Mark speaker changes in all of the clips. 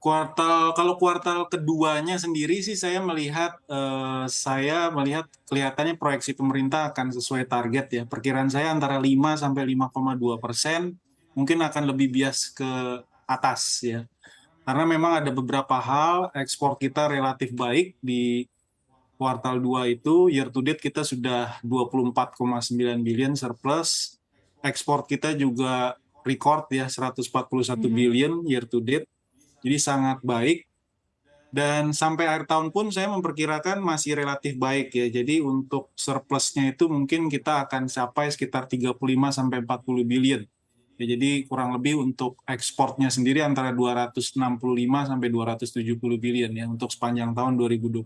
Speaker 1: Kalau kuartal keduanya sendiri sih saya melihat kelihatannya proyeksi pemerintah akan sesuai target ya. Perkiraan saya antara 5 sampai 5,2%, mungkin akan lebih bias ke atas ya. Karena memang ada beberapa hal, ekspor kita relatif baik di kuartal 2 itu, year to date kita sudah 24,9 billion surplus. Ekspor kita juga record ya 141 billion year to date. Jadi sangat baik. Dan sampai akhir tahun pun saya memperkirakan masih relatif baik ya. Jadi untuk surplusnya itu mungkin kita akan capai sekitar 35 sampai 40 billion. Ya, jadi kurang lebih untuk ekspornya sendiri antara 265 sampai 270 billion ya untuk sepanjang tahun 2022.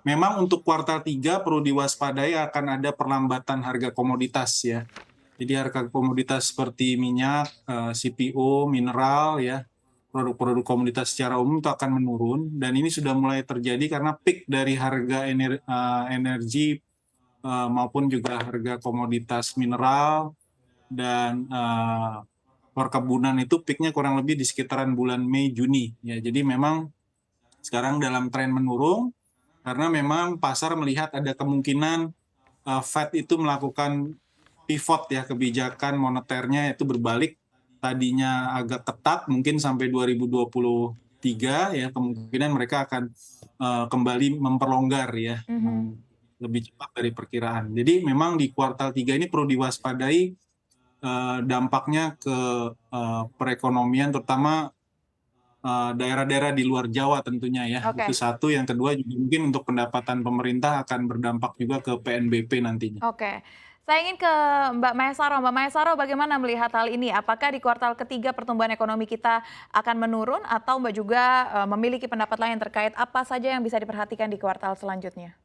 Speaker 1: Memang untuk kuartal 3 perlu diwaspadai akan ada perlambatan harga komoditas ya. Jadi harga komoditas seperti minyak, CPO, mineral ya, produk-produk komoditas secara umum itu akan menurun, dan ini sudah mulai terjadi karena peak dari harga energi maupun juga harga komoditas mineral dan perkebunan itu peaknya kurang lebih di sekitaran bulan Mei Juni ya. Jadi memang sekarang dalam tren menurun karena memang pasar melihat ada kemungkinan Fed itu melakukan pivot ya, kebijakan moneternya itu berbalik, tadinya agak ketat mungkin sampai 2023 ya, kemungkinan mereka akan kembali memperlonggar ya, lebih cepat dari perkiraan. Jadi memang di kuartal 3 ini perlu diwaspadai dampaknya ke perekonomian, terutama daerah-daerah di luar Jawa tentunya ya. Itu
Speaker 2: Oke.
Speaker 1: satu. Yang kedua juga mungkin untuk pendapatan pemerintah akan berdampak juga ke PNBP nantinya.
Speaker 2: Oke. Saya ingin ke Mbak Maesaro. Mbak Maesaro, bagaimana melihat hal ini? Apakah di kuartal ketiga pertumbuhan ekonomi kita akan menurun atau Mbak juga memiliki pendapat lain terkait apa saja yang bisa diperhatikan di kuartal selanjutnya?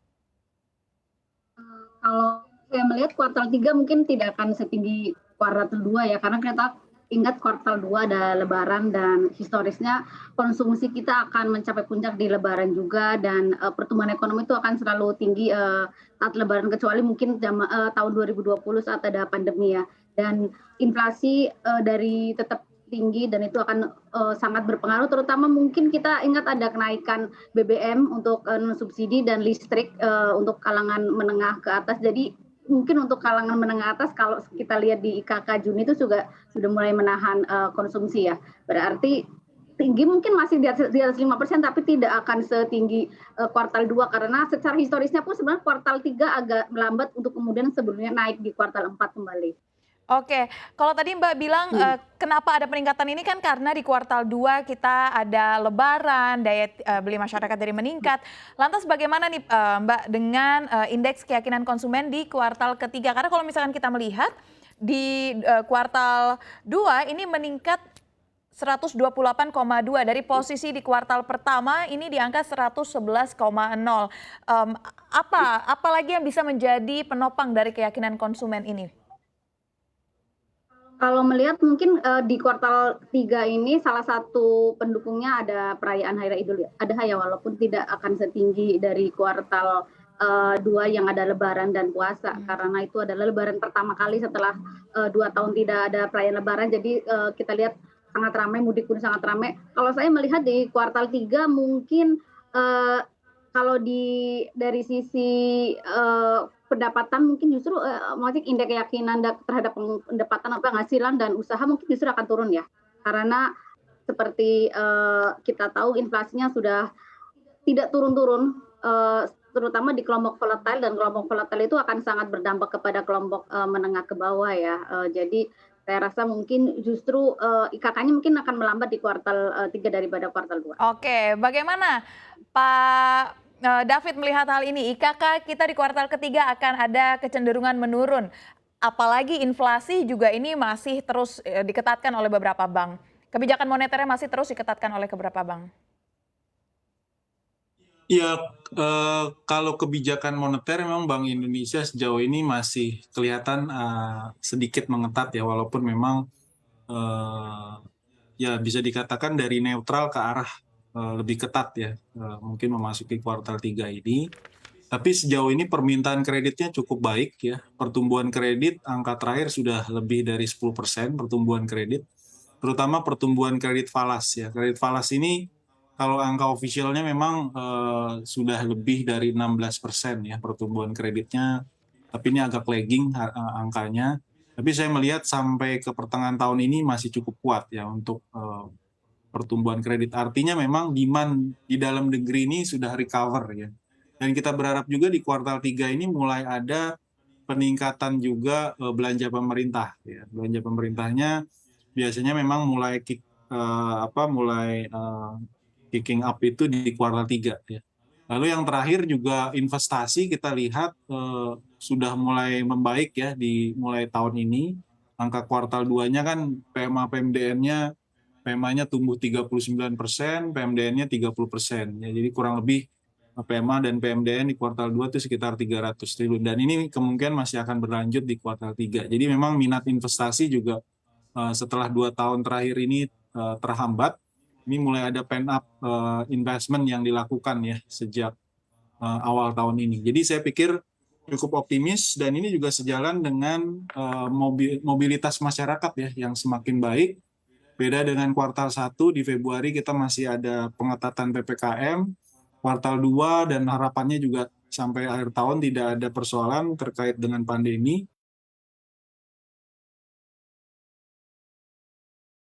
Speaker 3: Kalau saya melihat kuartal 3 mungkin tidak akan setinggi kuartal 2 ya, karena kita ingat kuartal 2 ada lebaran dan historisnya konsumsi kita akan mencapai puncak di lebaran juga, dan pertumbuhan ekonomi itu akan selalu tinggi saat lebaran, kecuali mungkin tahun 2020 saat ada pandemi ya. Dan inflasi dari tetap tinggi dan itu akan sangat berpengaruh, terutama mungkin kita ingat ada kenaikan BBM untuk subsidi dan listrik untuk kalangan menengah ke atas. Jadi mungkin untuk kalangan menengah atas kalau kita lihat di IKK Juni itu juga sudah mulai menahan konsumsi ya. Berarti tinggi mungkin masih di atas 5%, tapi tidak akan setinggi kuartal 2 karena secara historisnya pun sebenarnya kuartal 3 agak melambat untuk kemudian sebelumnya naik di kuartal 4 kembali.
Speaker 2: Oke, kalau tadi Mbak bilang kenapa ada peningkatan ini kan karena di kuartal 2 kita ada lebaran, daya beli masyarakat jadi meningkat. Lantas bagaimana nih Mbak dengan indeks keyakinan konsumen di kuartal ketiga? Karena kalau misalkan kita melihat di kuartal 2 ini meningkat 128,2 dari posisi di kuartal pertama ini di angka 111,0. Apa lagi yang bisa menjadi penopang dari keyakinan konsumen ini?
Speaker 3: Kalau melihat mungkin di kuartal 3 ini salah satu pendukungnya ada perayaan Hari Raya Idul Adha ya, walaupun tidak akan setinggi dari kuartal 2 yang ada lebaran dan puasa, karena itu adalah lebaran pertama kali setelah 2 tahun tidak ada perayaan lebaran. Jadi kita lihat sangat ramai, mudik pun sangat ramai. Kalau saya melihat di kuartal 3 mungkin kalau dari sisi pendapatan mungkin justru masih indeks keyakinan terhadap pendapatan penghasilan dan usaha mungkin justru akan turun ya, karena seperti kita tahu inflasinya sudah tidak turun-turun, terutama di kelompok volatile, dan kelompok volatile itu akan sangat berdampak kepada kelompok menengah ke bawah ya. Jadi saya rasa mungkin justru IKK-nya mungkin akan melambat di kuartal 3 daripada kuartal 2.
Speaker 2: Oke, bagaimana Pak David melihat hal ini? IKK kita di kuartal ketiga akan ada kecenderungan menurun. Apalagi inflasi juga ini masih terus diketatkan oleh beberapa bank. Kebijakan moneternya masih terus diketatkan oleh beberapa bank.
Speaker 1: Ya, kalau kebijakan moneter memang Bank Indonesia sejauh ini masih kelihatan sedikit mengetat ya, walaupun memang ya bisa dikatakan dari neutral ke arah lebih ketat ya, mungkin memasuki kuartal 3 ini. Tapi sejauh ini permintaan kreditnya cukup baik ya. Pertumbuhan kredit angka terakhir sudah lebih dari 10% pertumbuhan kredit. terutama pertumbuhan kredit falas ya. Kredit falas ini kalau angka officialnya memang sudah lebih dari 16% ya pertumbuhan kreditnya, tapi ini agak lagging angkanya. Tapi saya melihat sampai ke pertengahan tahun ini masih cukup kuat ya untuk pertumbuhan kredit. Artinya memang demand di dalam negeri ini sudah recover ya. Dan kita berharap juga di kuartal 3 ini mulai ada peningkatan juga belanja pemerintah ya. Belanja pemerintahnya biasanya memang mulai kicking up itu di kuartal 3 ya. Lalu yang terakhir juga investasi kita lihat sudah mulai membaik ya di mulai tahun ini. Angka kuartal 2-nya kan PMA-nya tumbuh 39%, PMDN-nya 30%. Ya, jadi kurang lebih PMA dan PMDN di kuartal 2 itu sekitar 300 triliun. Dan ini kemungkinan masih akan berlanjut di kuartal 3. Jadi memang minat investasi juga setelah 2 tahun terakhir ini terhambat. Ini mulai ada pent-up investment yang dilakukan ya sejak awal tahun ini. Jadi saya pikir cukup optimis dan ini juga sejalan dengan mobilitas masyarakat ya yang semakin baik. Beda dengan kuartal 1 di Februari kita masih ada pengetatan PPKM, kuartal 2 dan harapannya juga sampai akhir tahun tidak ada persoalan terkait dengan pandemi.